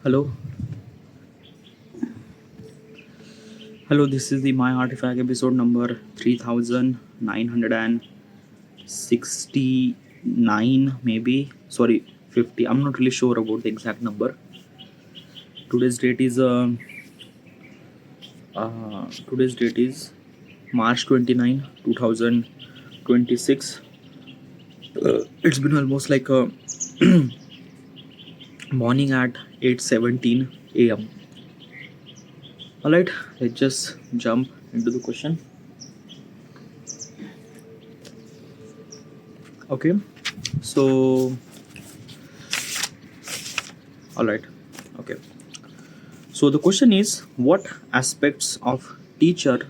Hello, hello. This is the My Artifact episode number 3969, maybe. Sorry, 50. I'm not really sure about the exact number. Today's date is March 29, 2026. It's been almost like a morning at 8:17 a.m. All right, let's just jump into the question. Okay, so all right, okay. So the question is, what aspects of teacher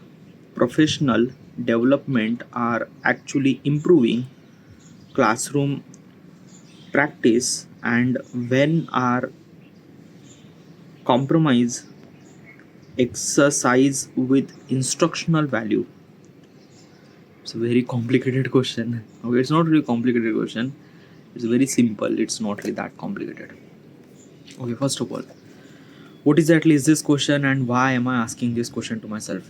professional development are actually improving classroom practice, and when are compromise exercise with instructional value? It's a very complicated question. Okay, it's not really complicated question. It's very simple. It's not really that complicated. Okay, first of all, what exactly is this question and why am I asking this question to myself?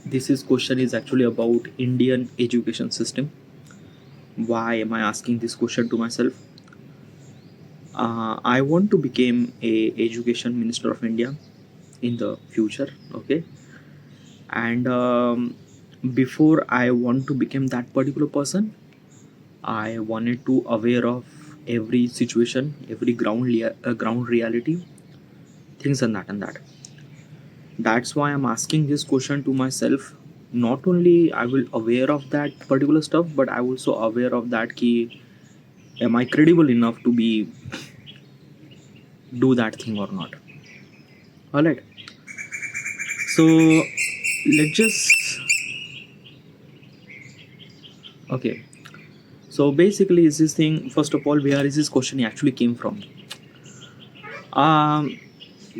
This is question is actually about Indian education system. Why am I asking this question to myself? I want to become a education minister of India in the future. Okay, and before I want to become that particular person, I wanted to aware of every situation, every ground reality, things and that. That's why I'm asking this question to myself. Not only I will aware of that particular stuff, but I also aware of that key, am I credible enough to be do that thing or not? All right, so let's just okay. So basically is this thing, first of all, where is this question actually came from? um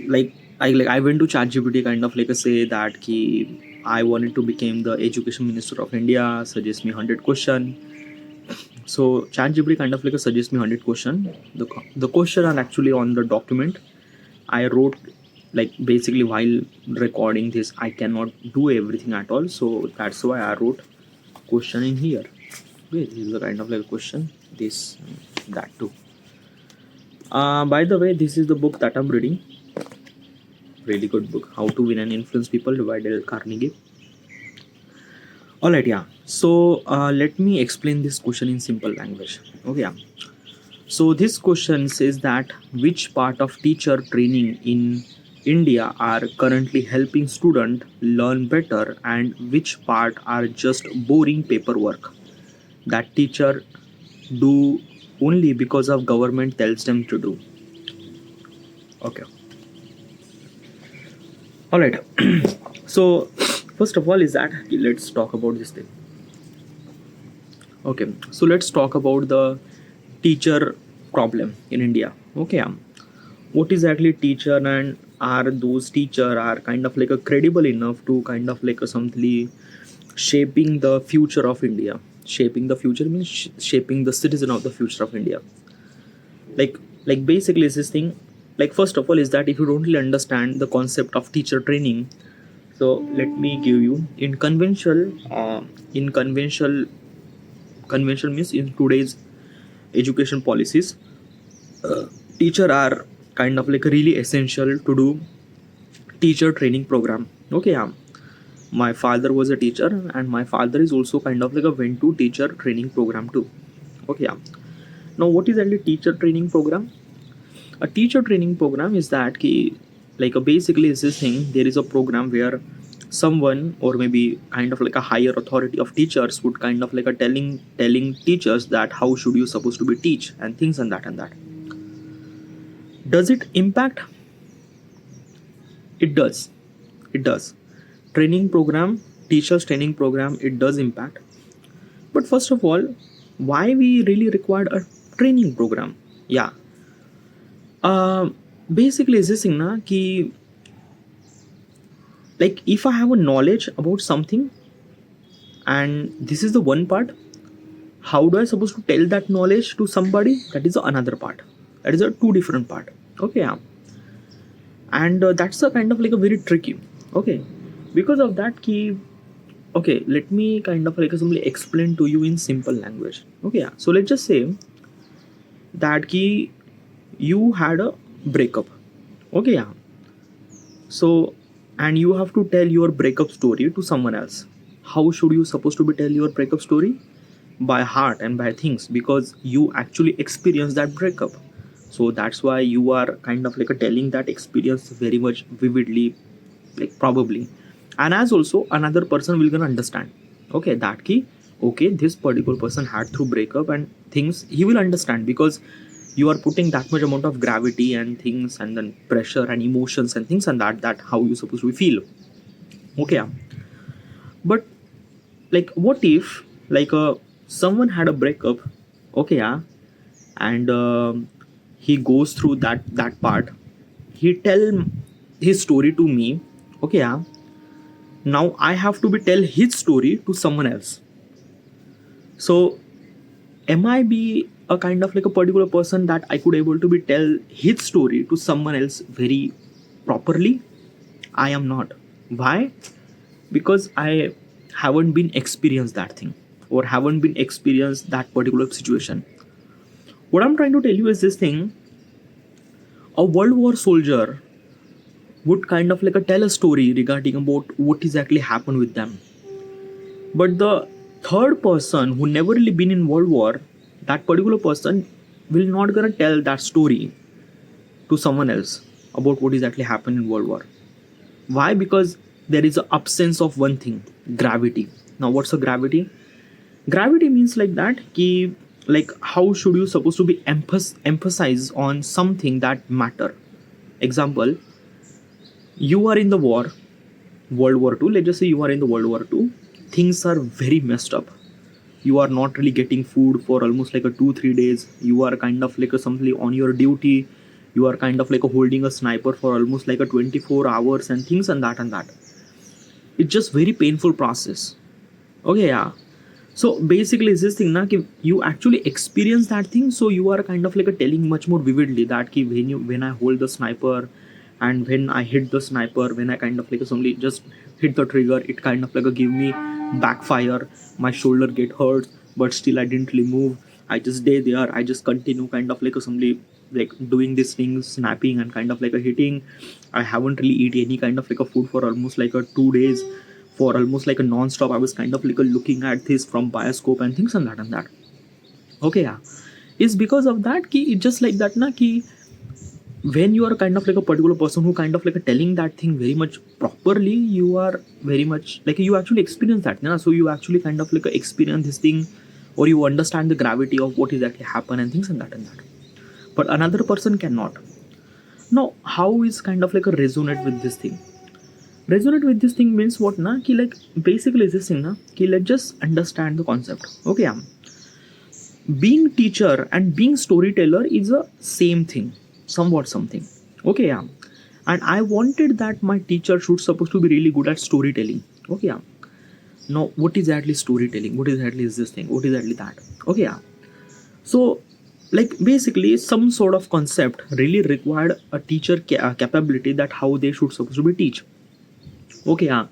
like I went to ChatGPT, kind of like a say that key, I wanted to become the education minister of India, suggest me 100 question. So ChatGPT kind of like a suggest me 100 question. The question are actually on the document I wrote. Like basically while recording this, I cannot do everything at all, so that's why I wrote question in here. Okay, this is a kind of like a question. This that too. By the way, this is the book that I'm reading. Really good book, How to Win and Influence People by Dale Carnegie. All right, yeah. So let me explain this question in simple language. Okay, yeah. So this question says that which part of teacher training in India are currently helping student learn better, and which part are just boring paperwork that teacher do only because of government tells them to do. Okay. All right. So first of all is that let's talk about this thing. Okay. So let's talk about the teacher problem in India. Okay. What is actually teacher, and are those teacher are kind of like a credible enough to kind of like a something shaping the future of India? Shaping the future means shaping the citizen of the future of India. Like basically is this thing. Like first of all is that if you don't really understand the concept of teacher training, so let me give you in conventional means in today's education policies, teacher are kind of like really essential to do teacher training program. Okay, my father was a teacher, and my father is also kind of like a went to teacher training program too. Okay, now what is actually teacher training program? A teacher training program is that ki, like a basically is this thing, there is a program where someone or maybe kind of like a higher authority of teachers would kind of like a telling teachers that how should you supposed to be teach and things and that. Does it impact? It does it does training program, teachers training program, it does impact. But first of all, why we really required a training program? Yeah, uh, basically is this thing na ki, like if I have a knowledge about something, and this is the one part, how do I supposed to tell that knowledge to somebody? That is another part. That is a two different part. Okay, yeah. And that's a kind of like a very tricky. Okay, because of that key. Okay, let me kind of like simply explain to you in simple language. Okay, yeah. So let's just say that key you had a breakup. Okay, yeah. So, and you have to tell your breakup story to someone else. How should you supposed to be tell your breakup story? By heart and by things, because you actually experience that breakup. So that's why you are kind of like a telling that experience very much vividly, like probably. And as also another person will gonna understand. Okay, that key. Okay, this particular person had through breakup and things, he will understand, because you are putting that much amount of gravity and things and then pressure and emotions and things, and that how you supposed to feel. Okay, yeah. But like what if like someone had a breakup. Okay, yeah. And he goes through that part, he tell his story to me. Okay, yeah. Now I have to be tell his story to someone else. So am I be a kind of like a particular person that I could able to be tell his story to someone else very properly? I am not. Why? Because I haven't been experienced that thing, or haven't been experienced that particular situation. What I'm trying to tell you is this thing: a World War soldier would kind of like a tell a story regarding about what exactly happened with them. But the third person who never really been in World War, that particular person will not gonna tell that story to someone else about what exactly happened in World War. Why? Because there is an absence of one thing, gravity. Now, what's a gravity? Gravity means like that ki, like how should you supposed to be emphasize on something that matter. Example, you are in the war, World War II. Let's just say you are in the World War II. Things are very messed up. You are not really getting food for almost like a 2-3 days. You are kind of like a something on your duty. You are kind of like a holding a sniper for almost like a 24 hours and things and that and that. It's just very painful process. Okay, yeah. So basically, it's this thing na ki you actually experience that thing, so you are kind of like a telling much more vividly that ki when I hold the sniper, and when I hit the sniper, when I kind of like suddenly just hit the trigger, it kind of like a give me backfire. My shoulder get hurt, but still I didn't really move. I just stay there. I just continue kind of like suddenly like doing these things, snapping and kind of like a hitting. I haven't really eat any kind of like a food for almost like a 2 days, for almost like a non-stop. I was kind of like looking at this from bioscope and things and that and that. Okay, yeah. It's because of that ki it's just like that na ki when you are kind of like a particular person who kind of like telling that thing very much properly, you are very much like you actually experience that, na? So you actually kind of like experience this thing, or you understand the gravity of what is actually happen and things and that and that. But another person cannot. Now, how is kind of like a resonate with this thing? Resonate with this thing means what na ki like basically is this thing na ki let's just understand the concept. Okay, yeah. Being teacher and being storyteller is a same thing, somewhat something. Okay, yeah. And I wanted that my teacher should supposed to be really good at storytelling. Okay, yeah. Now, what is exactly storytelling? What exactly is this thing? What is exactly that? Okay, yeah. So, like basically, some sort of concept really required a teacher capability that how they should supposed to be teach. Okay, yeah.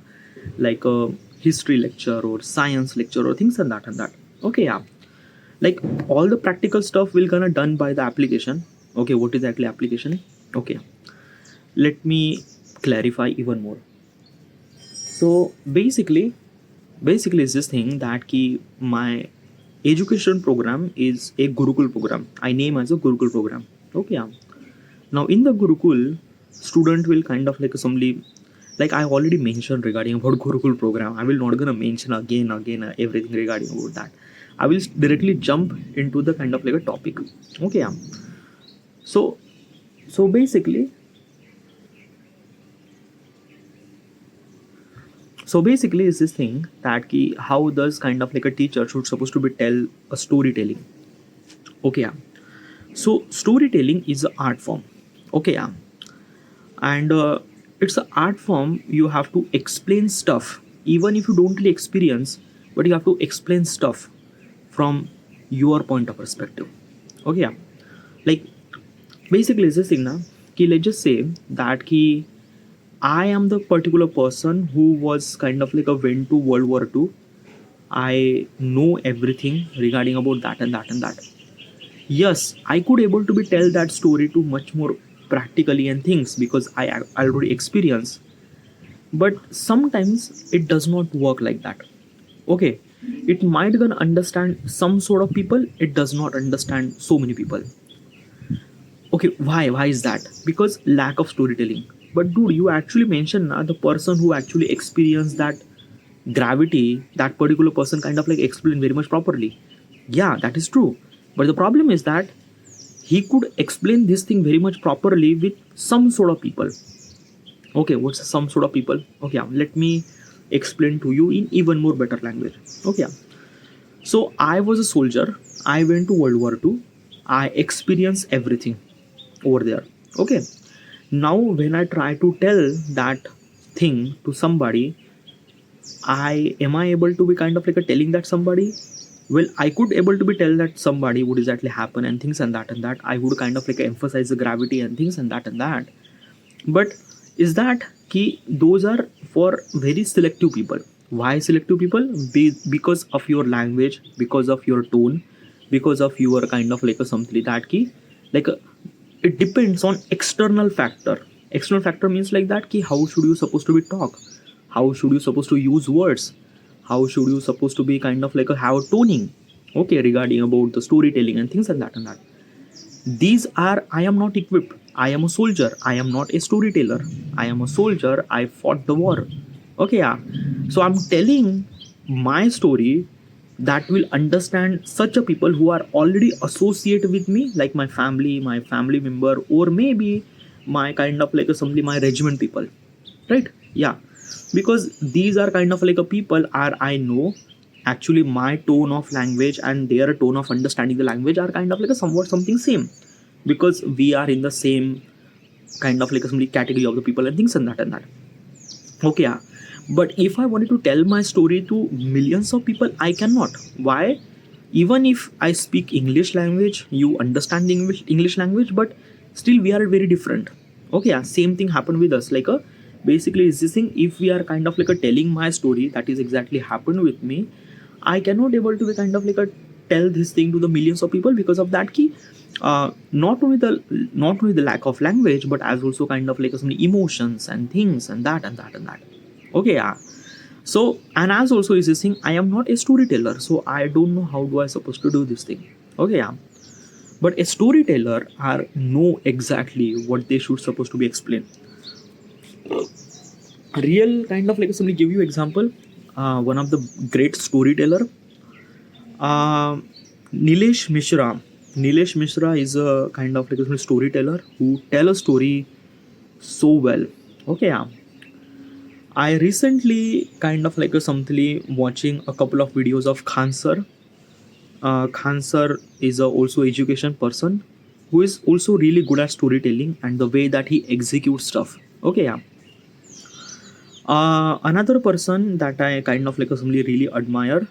Like a history lecture or science lecture or things and that and that. Okay, yeah. Like all the practical stuff will gonna done by the application. Okay, what is actually application? Okay, let me clarify even more. So basically is this thing that ki my education program is a Gurukul program. I name as a Gurukul program. Okay, yeah. Now in the Gurukul, student will kind of like assembly, like I already mentioned regarding about Gurukul program. I will not gonna mention again everything regarding about that. I will directly jump into the kind of like a topic. Okay, yeah. So so basically so basically is this thing that ki how does kind of like a teacher should supposed to be tell a storytelling. Okay, yeah. So storytelling is an art form. Okay, yeah. And it's an art form. You have to explain stuff even if you don't really experience, but you have to explain stuff from your point of perspective. Okay, yeah. Like Basically it's this thing na ki let's just say that ki I am the particular person who was kind of like a went to World War II. I know everything regarding about that and that and that. Yes, I could able to be tell that story to much more practically and things because I already experience. But sometimes it does not work like that. Okay, it might gonna understand some sort of people. It does not understand so many people. Okay, why is that? Because lack of storytelling. But dude, you actually mentioned the person who actually experienced that gravity, that particular person kind of like explained very much properly. Yeah, that is true. But the problem is that he could explain this thing very much properly with some sort of people. Okay, what's some sort of people? Okay, let me explain to you in even more better language. Okay, so I was a soldier. I went to World War II. I experienced everything over there. Okay, now when I try to tell that thing to somebody, I able to be kind of like a telling that somebody? Well, I could able to be tell that somebody would exactly happen and things and that and that. I would kind of like emphasize the gravity and things and that and that. But is that key? Those are for very selective people. Why selective people? Because of your language, because of your tone, because of your kind of like a something that key, like it depends on external factor. External factor means like that key. How should you supposed to be talk? How should you supposed to use words? How should you supposed to be kind of like a have toning? Okay, regarding about the storytelling and things and that and that. These are, I am not equipped. I am a soldier. I am not a storyteller. I am a soldier. I fought the war. Okay, yeah. So I'm telling my story that will understand such a people who are already associated with me, like my family member, or maybe my kind of like a somebody, my regiment people, right? Yeah, because these are kind of like a people are I know actually my tone of language and their tone of understanding the language are kind of like a somewhat something same because we are in the same kind of like a somebody category of the people and things and that and that. Okay, yeah. But if I wanted to tell my story to millions of people, I cannot. Why? Even if I speak English language, you understand the English language, but still we are very different. Okay, yeah. Same thing happened with us. Like a basically is this thing. If we are kind of like a telling my story, that is exactly happened with me. I cannot able to be kind of like a tell this thing to the millions of people because of that key. Not only the lack of language, but as also kind of like some emotions and things and that and that and that. Okay, yeah. So and as also is this thing, I am not a storyteller, so I don't know how do I supposed to do this thing. Okay, yeah. But a storyteller are know exactly what they should supposed to be explained. Real kind of like somebody give you example. One of the great storyteller, uh, Nilesh Mishra. Nilesh Mishra is a kind of like a storyteller who tell a story so well. Okay, yeah. I recently kind of like a something watching a couple of videos of Khan Sir. Khan Sir is a also education person who is also really good at storytelling and the way that he executes stuff. Okay, yeah. Another person that I kind of like somebody really admire,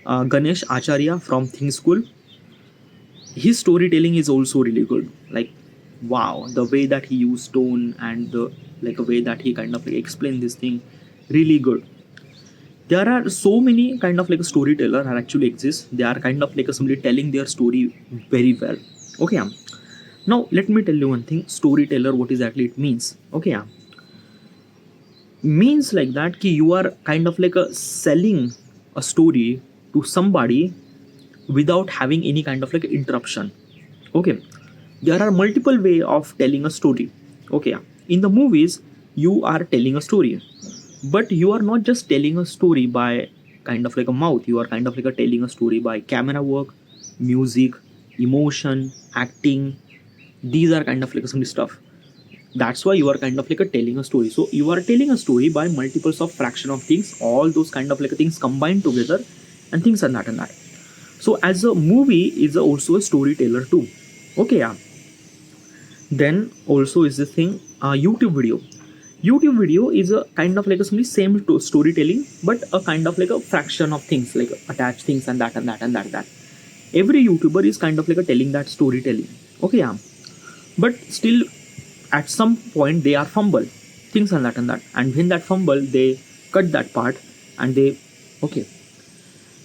Ganesh Acharya from Think School. His storytelling is also really good. Like, wow, the way that he used tone and the like a way that he kind of like explain this thing, really good. There are so many kind of like a storyteller that actually exist. They are kind of like a somebody telling their story very well. Okay, now let me tell you one thing. Storyteller, what exactly it means? Okay, means like that ki you are kind of like a selling a story to somebody without having any kind of like interruption. Okay, there are multiple way of telling a story. Okay, in the movies you are telling a story, but you are not just telling a story by kind of like a mouth. You are kind of like a telling a story by camera work, music, emotion, acting. These are kind of like some stuff. That's why you are kind of like a telling a story. So you are telling a story by multiples of fraction of things, all those kind of like things combined together, and things are that and that. So as a movie is also a storyteller too. Okay, yeah. Then also is the thing, YouTube video. YouTube video is a kind of like a same storytelling, but a kind of like a fraction of things, like attach things and that and that and that. Every YouTuber is kind of like a telling that storytelling. Okay, yeah. but still at some point they are fumble things and that, and when that fumble they cut that part and they okay.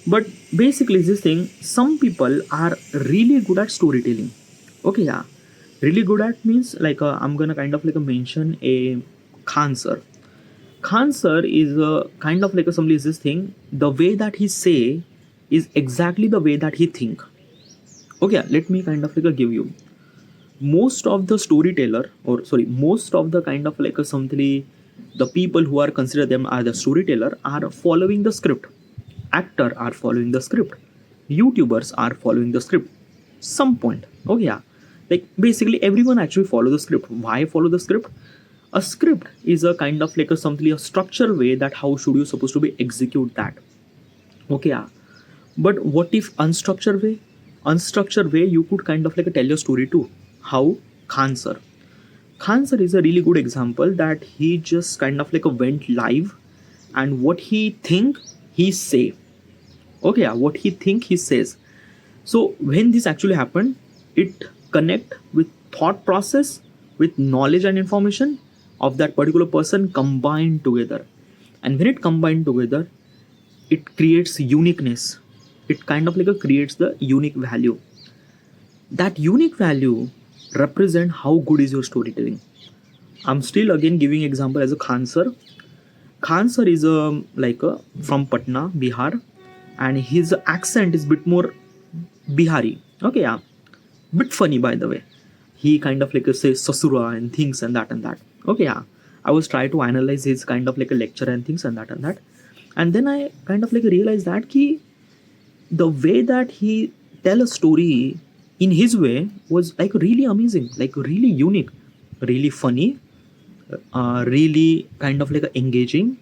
But basically this thing, some people are really good at storytelling. Okay, yeah, really good at means like I'm gonna kind of like mention a Khan sir. Khan sir is a kind of like a somebody is this thing, the way that he say is exactly the way that he think. Okay, let me kind of like give you most of the storyteller, or sorry, most of the kind of like a something, the people who are considered them are the storyteller are following the script. Actor are following the script. YouTubers are following the script. Some point. Okay, yeah. Like basically everyone actually follow the script. Why follow the script? A script is a kind of like a something, a structured way that how should you supposed to be execute that. Okay, yeah. But what if unstructured way? Unstructured way you could kind of like tell your story too. How? Khan sir. Khan sir is a really good example that he just kind of like went live, and what he think he say. Okay, yeah, what he think he says. So when this actually happened, it connect with thought process, with knowledge and information of that particular person combined together. And when it combined together, it creates uniqueness. It kind of like creates the unique value. That unique value represent how good is your storytelling. I'm still again giving example as a Khan sir. Khan sir is from Patna, Bihar, and his accent is bit more Bihari. Okay, yeah, bit funny by the way. He kind of like says Sasura and things and that and that. Okay, yeah. I was trying to analyze his kind of like a lecture and things and that. And then I kind of like realized that the way that he tell a story in his way was like really amazing, like really unique, really funny, really kind of like engaging,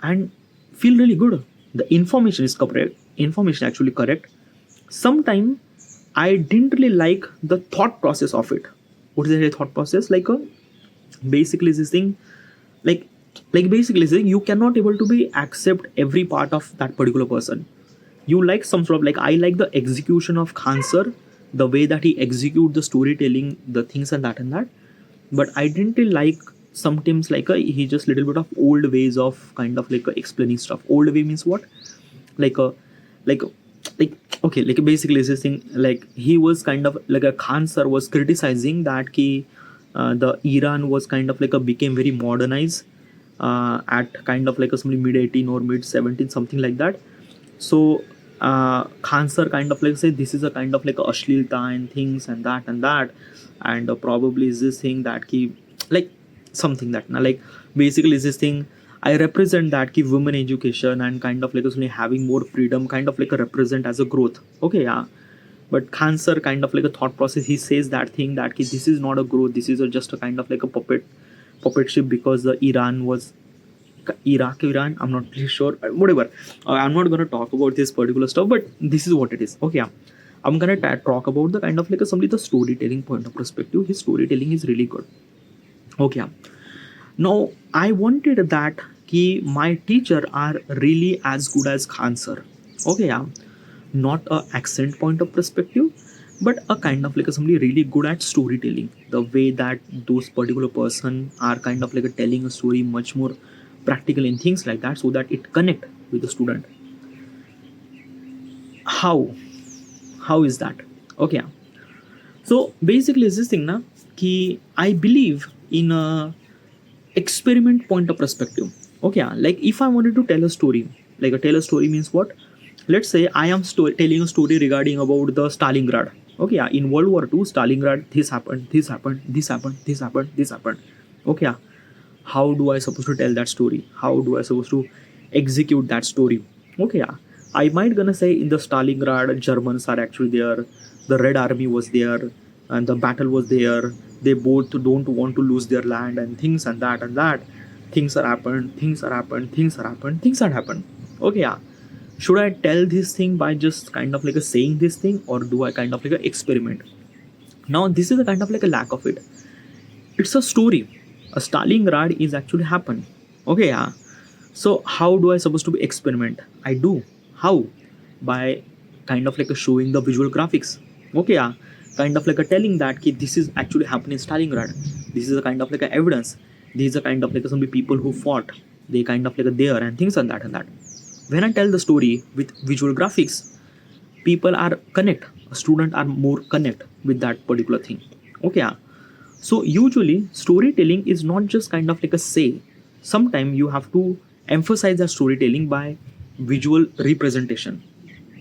and feel really good. The information is correct, information actually correct. Sometime I didn't really like the thought process of it. What is the thought process? Basically this thing, like basically saying you cannot able to be accept every part of that particular person. You like some sort of like, I like the execution of Khan sir, the way that he execute the storytelling, the things and that. But I didn't really like sometimes he just little bit of old ways of kind of explaining stuff. Old way means what? Like a like like okay, like basically this thing, like he was kind of like a Khan sir was criticizing that the Iran was kind of like a became very modernized at kind of like a something mid 18 or mid 17 something like that. So Khan sir kind of like say this is a kind of like a ashlilta and things and that, and probably is this thing that like something that now like basically is this thing, I represent that women education and kind of like only having more freedom kind of like a represent as a growth. Okay, yeah. But Khan sir kind of like a thought process, he says that thing that this is not a growth, this is just a kind of like a puppet ship, because the Iran was Iraq, Iran, I'm not really sure. Whatever. I'm not gonna talk about this particular stuff, but this is what it is. Okay, yeah. I'm gonna talk about the kind of like somebody the storytelling point of perspective. His storytelling is really good. Okay, yeah. Now I wanted that my teacher are really as good as Khan sir. Okay, yeah. Not a accent point of perspective, but a kind of like somebody really good at storytelling. The way that those particular person are kind of like telling a story much more practical and things like that, so that it connect with the student. How is that? Okay, yeah. So basically is this thing na ki I believe in a experiment point of perspective. Okay, yeah. Like if I wanted to tell a story, like a tell a story means what? Let's say I am telling a story regarding about the Stalingrad. Okay, yeah. In World War II, Stalingrad, this happened, this happened, this happened, this happened, this happened. Okay, yeah. How do I supposed to tell that story? How do I supposed to execute that story? Okay, yeah. I might gonna say in the Stalingrad, Germans are actually there, the Red Army was there, and the battle was there. They both don't want to lose their land and things and that. Things are happened, things are happened, things are happened, things are happened. Okay, yeah. Should I tell this thing by just kind of like a saying this thing, or do I kind of like a experiment? Now this is a kind of like a lack of it. It's a story. A Stalingrad is actually happened. Okay, yeah. So how do I supposed to be experiment? I do. How? By kind of like showing the visual graphics. Okay, yeah. kind of like a telling that ki, this is actually happening in Stalingrad. This is a kind of like a evidence. These are kind of like some people who fought. They kind of like a there and things like that and that. When I tell the story with visual graphics, people are connect. A student are more connect with that particular thing. Okay, yeah. So usually storytelling is not just kind of like a say. Sometimes you have to emphasize the storytelling by visual representation.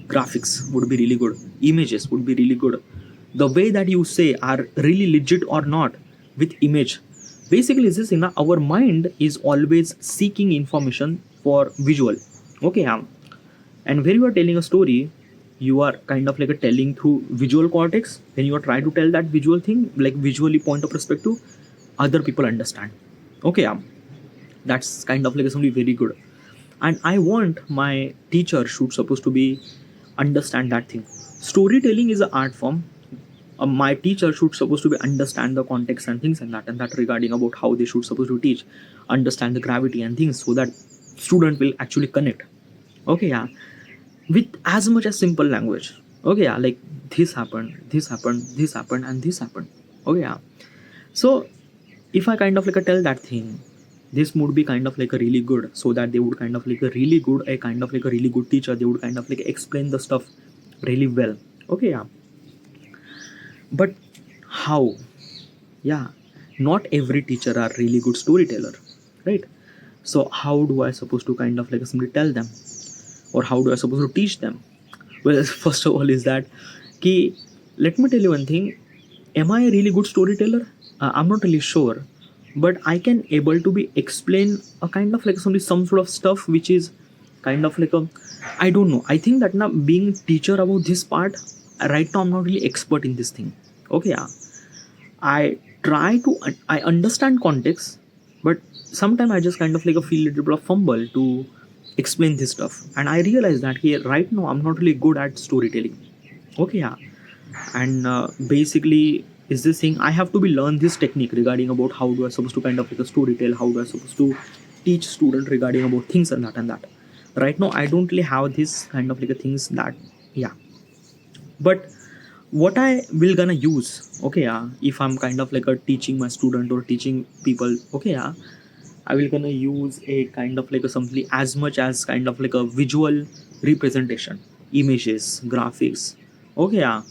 Graphics would be really good. Images would be really good. The way that you say are really legit or not with image. Basically, this thing, our mind is always seeking information for visual. Okay, yeah. And when you are telling a story, you are kind of like a telling through visual cortex. When you are trying to tell that visual thing, like visually point of perspective, other people understand. Okay, yeah. That's kind of like something very good. And I want my teacher should supposed to be understand that thing. Storytelling is an art form. My teacher should supposed to be understand the context and things and that regarding about how they should supposed to teach, understand the gravity and things so that student will actually connect. Okay, yeah, with as much as simple language. Okay, yeah, like this happened, this happened, this happened, and this happened. Okay, yeah. So if I kind of like a tell that thing, this would be kind of like a really good, so that they would kind of like a really good, a kind of like a really good teacher. They would kind of like explain the stuff really well. Okay, yeah. But how? Yeah, not every teacher are really good storyteller, right? So how do I supposed to kind of like simply tell them, or how do I supposed to teach them? Well, first of all, is that ki, let me tell you one thing. Am I a really good storyteller? I'm not really sure, but I can able to be explain a kind of like some sort of stuff which is kind of like a, I don't know. I think that now being teacher about this part right now I'm not really expert in this thing. Okay, yeah. I try to I understand context, but sometimes I just kind of like a feel a little bit of fumble to explain this stuff, and I realize that here right now I'm not really good at storytelling. Okay, yeah. And basically is this thing I have to be learn this technique regarding about how do I supposed to kind of like a story tell, how do I supposed to teach student regarding about things and that and that. Right now I don't really have this kind of like a things that, yeah. But what I will gonna use, okay, yeah, if I'm kind of like a teaching my student or teaching people, okay, yeah, I will gonna use a kind of like a something as much as kind of like a visual representation, images, graphics, okay, yeah,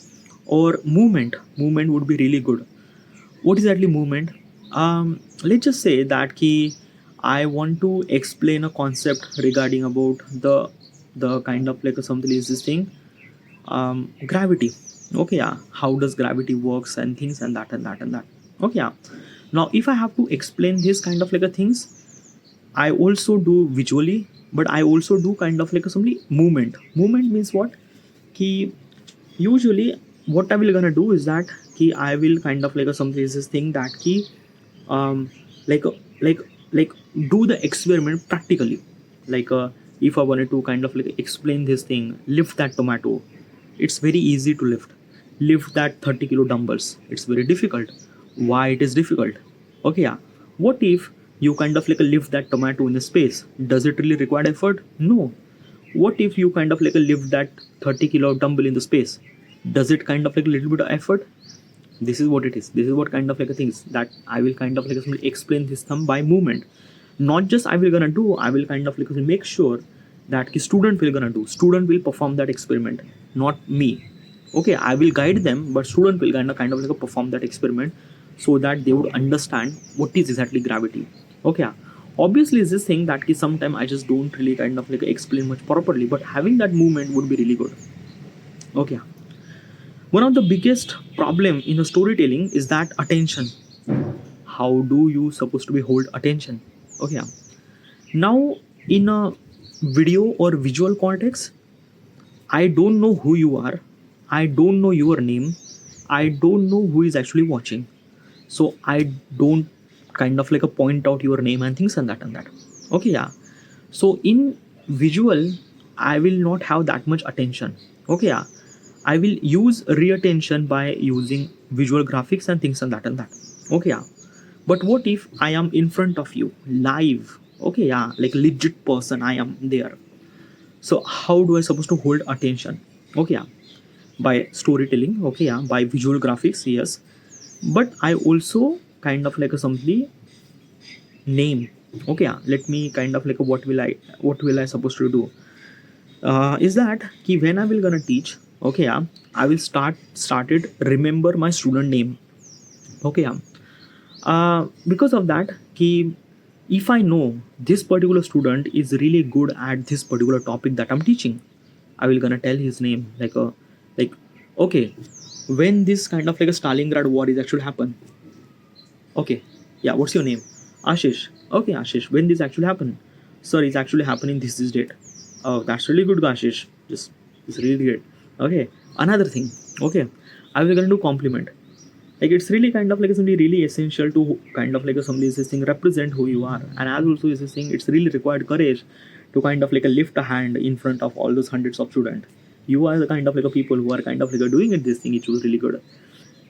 or movement. Movement would be really good. What is actually movement? Let's just say that key. I want to explain a concept regarding about the kind of like a something is this thing, gravity. Okay, yeah, how does gravity works and things and that and that and that. Okay, yeah. Now if I have to explain this kind of like a things, I also do visually, but I also do kind of like a something movement. Movement means what? Ki usually what I will gonna do is that ki I will kind of like a something is this thing that ki um like like like do the experiment practically. Like if I wanted to kind of like explain this thing, lift that tomato, it's very easy to lift that 30 kilo dumbbells, it's very difficult. Why it is difficult? Okay, yeah. What if you kind of like lift that tomato in the space? Does it really require effort? No. What if you kind of like lift that 30 kilo dumbbell in the space? Does it kind of like a little bit of effort? This is what it is. This is what kind of like a things that I will kind of like explain this thumb by movement. Not just I will gonna do, I will kind of like make sure that the student will gonna do, student will perform that experiment, not me. Okay, I will guide them, but student will kind of like perform that experiment so that they would understand what is exactly gravity. Okay, yeah. Obviously it's this thing that sometimes I just don't really kind of like explain much properly, but having that movement would be really good. Okay, yeah. One of the biggest problem in a storytelling is that attention. How do you supposed to be hold attention? Okay, yeah. Now in a video or visual context, I don't know who you are, I don't know your name, I don't know who is actually watching, so I don't kind of like a point out your name and things and that and that. Okay, yeah. So in visual I will not have that much attention. Okay, yeah. I will use reattention by using visual graphics and things and that and that. Okay, yeah. But what if I am in front of you live? Okay, yeah, like legit person I am there. So how do I supposed to hold attention? Okay, yeah. by storytelling, okay, yeah, by visual graphics, yes. But I also kind of like a simply name, okay, yeah. Let me kind of like a what will I supposed to do, is that ki when I will gonna teach, okay, yeah, I will started remember my student name, okay, yeah. Because of that ki if I know this particular student is really good at this particular topic that I'm teaching, I will gonna tell his name like okay, when this kind of like a Stalingrad war is actually happen, okay, yeah, what's your name? Ashish. Okay, Ashish, when this actually happened? Sir, it's actually happening this date. Oh, that's really good, Ashish. Just it's really great. Okay, another thing, okay, I will gonna do compliment. Like it's really kind of like something really essential to kind of like somebody is saying represent who you are, and as also is saying it's really required courage to kind of like a lift a hand in front of all those hundreds of students. You are the kind of like a people who are kind of like a doing it this thing, it was really good.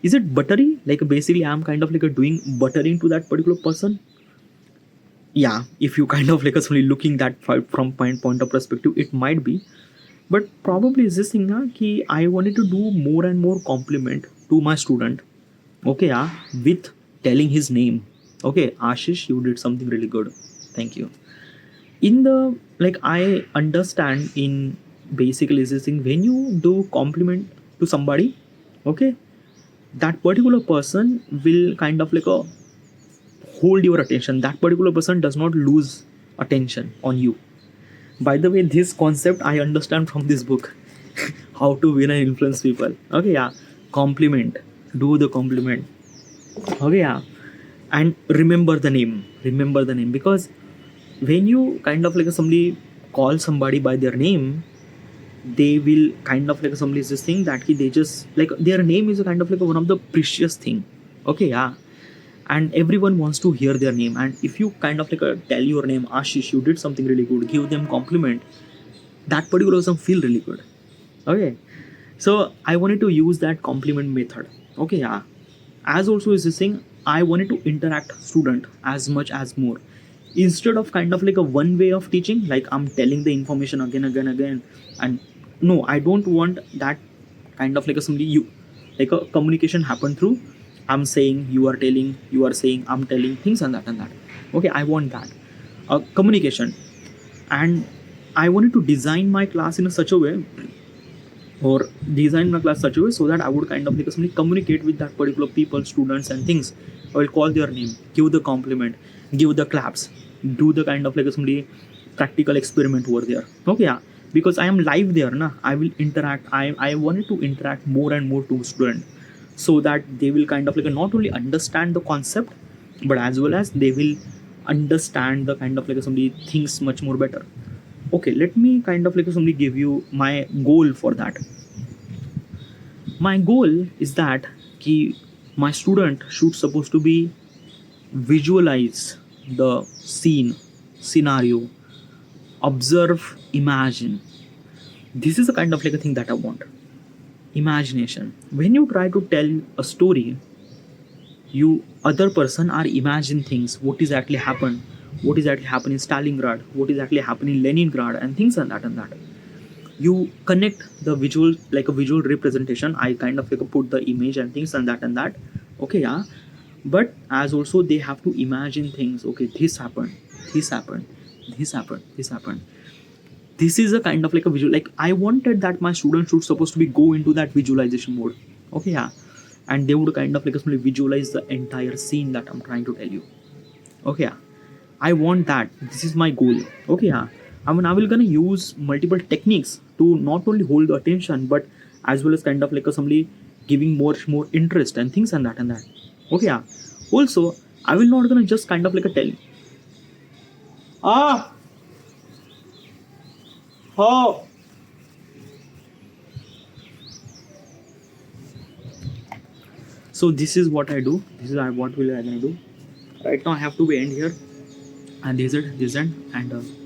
Is it buttery, like basically I'm kind of like a doing buttering to that particular person? Yeah, if you kind of like us only looking that from point of perspective, it might be. But probably is this thing na, ki I wanted to do more and more compliment to my student, okay, yeah, with telling his name. Okay, Ashish, you did something really good, thank you. In the like I understand in basically is this thing, when you do compliment to somebody, okay, that particular person will kind of like a hold your attention. That particular person does not lose attention on you. By the way, this concept I understand from this book, how to win and influence people, okay, yeah. Compliment, do the compliment, okay, yeah. And remember the name, because when you kind of like somebody call somebody by their name, they will kind of like somebody is this thing that they just like their name is a kind of like one of the precious thing, okay, yeah. And everyone wants to hear their name, and if you kind of like tell your name Ashish, you did something really good, give them compliment, that particular person feel really good, okay. So I wanted to use that compliment method, okay, yeah. As also is this thing, I wanted to interact student as much as more, instead of kind of like a one way of teaching, like I'm telling the information again, and no, I don't want that kind of like a somebody you like a communication happen through I'm saying, you are telling, you are saying, I'm telling things, and that, okay, I want that communication. And I wanted to design my class in a such a way, or design my class such a way, so that I would kind of like simply communicate with that particular people, students and things. I will call their name, give the compliment, give the claps, do the kind of like simply practical experiment over there, okay, yeah. Because I am live there na, I will interact. I wanted to interact more and more to student, so that they will kind of like not only understand the concept, but as well as they will understand the kind of like somebody things much more better. Okay, let me kind of like somebody give you my goal for that. My goal is that ki my student should supposed to be visualize the scenario, observe, imagine. This is the kind of like a thing that I want. Imagination, when you try to tell a story, you other person are imagine things, what is actually happened, what is actually happening in Stalingrad, what is actually happening in Leningrad, and things and that you connect the visual, like a visual representation. I kind of like put the image and things and that, okay, yeah. But as also they have to imagine things, okay, this happened, this happened, this happened. This is a kind of like a visual, like I wanted that my students should supposed to be go into that visualization mode, okay, yeah. And they would kind of like simply visualize the entire scene that I'm trying to tell you, okay, yeah. I want that, this is my goal, okay, yeah. I mean, I will gonna use multiple techniques to not only hold the attention, but as well as kind of like a somebody giving more interest and things and that, okay, yeah. Also, I will not gonna just kind of like a tell ah oh. So this is what I do, this is what will I gonna do right now. I have to be end here, and this is it, and